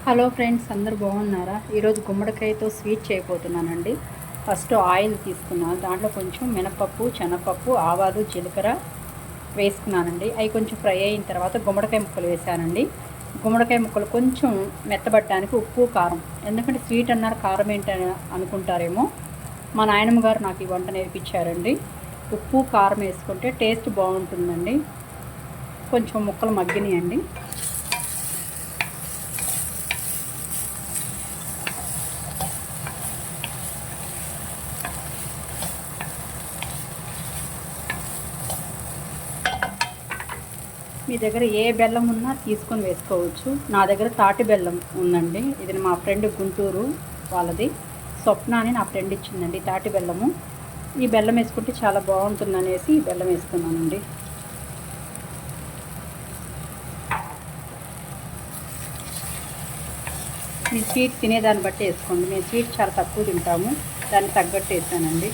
Hello friends, అందరూ బాగున్నారా? ఈరోజు గుమ్మడికాయతో స్వీట్ చేయబోతున్నానండి. ఫస్ట్ ఆయిల్ తీసుకున్నాను, దాంట్లో కొంచెం మినపప్పు, శనగపప్పు, ఆవాలు, జీలకర్ర వేసుకున్నానండి. అవి కొంచెం ఫ్రై అయిన తర్వాత గుమ్మడికాయ ముక్కలు వేసానండి. గుమ్మడికాయ ముక్కలు కొంచెం మెత్తబడడానికి ఉప్పు, కారం, ఎందుకంటే స్వీట్ అన్నారు కారం ఏంటని అనుకుంటారేమో. మా నాయనమ్మ గారు నాకు ఈ వంట నేర్పించారండి. ఉప్పు, కారం వేసుకుంటే టేస్ట్ బాగుంటుందండి. కొంచెం ముక్కలు మగ్గినాయండి. మీ దగ్గర ఏ బెల్లం ఉన్నా తీసుకొని వేసుకోవచ్చు. నా దగ్గర తాటి బెల్లం ఉందండి. ఇది మా ఫ్రెండ్ గుంటూరు వాళ్ళది, స్వప్న అని నా ఫ్రెండ్ ఇచ్చిందండి తాటి బెల్లము. ఈ బెల్లం వేసుకుంటే చాలా బాగుంటుంది అనేసి ఈ బెల్లం వేసుకున్నానండి. మీ స్వీట్ తినేదాన్ని బట్టి వేసుకోండి. మేము స్వీట్ చాలా తక్కువ తింటాము, దానికి తగ్గట్టు వేసానండి.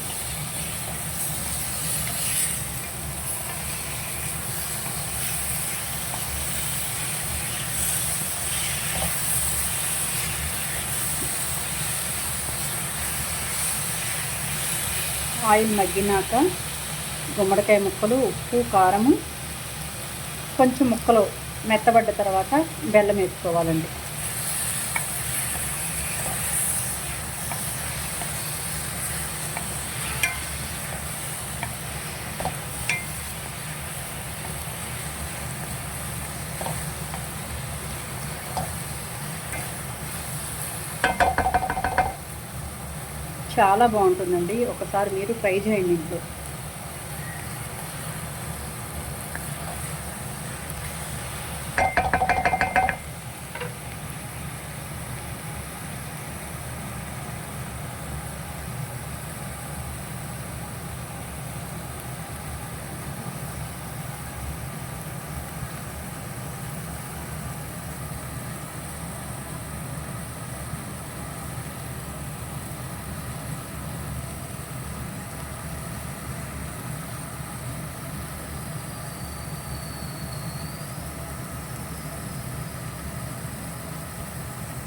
ఆయిల్ మగ్గినాక గుమ్మడికాయ ముక్కలు, ఉప్పు, కారము, కొంచెం ముక్కలు మెత్తబడ్డ తర్వాత బెల్లం వేసుకోవాలండి. చాలా బాగుంటుందండి. ఒకసారి మీరు ట్రై చేయండి ఇంట్లో.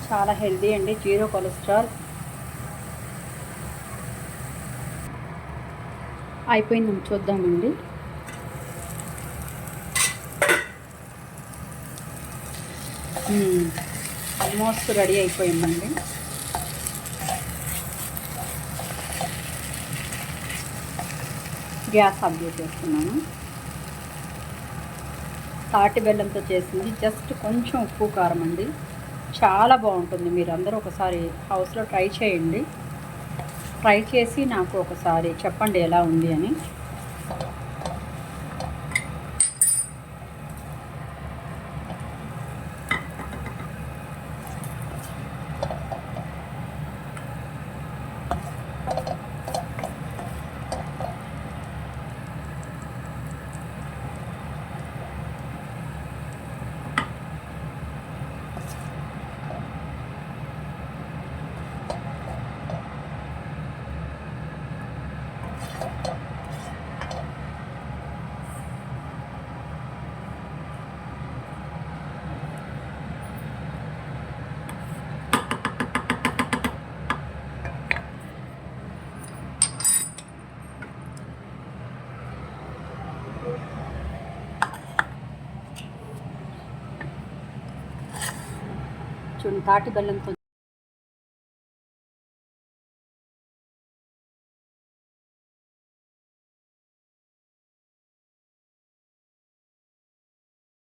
చాలా హెల్దీ అండి, జీరో కొలెస్ట్రాల్. అయిపోయింది, చూద్దామండి. ఆల్మోస్ట్ రెడీ అయిపోయిందండి. గ్యాస్ ఆఫ్ చేసేస్తున్నాను. తాటి బెల్లంతో చేసింది, జస్ట్ కొంచెం ఉప్పు, కారం అండి. చాలా బాగుంటుంది. మీరు అందరూ ఒకసారి హౌస్లో ట్రై చేయండి. ట్రై చేసి నాకు ఒకసారి చెప్పండి ఎలా ఉంది అని. చూడండి, తాటి బెల్లంతో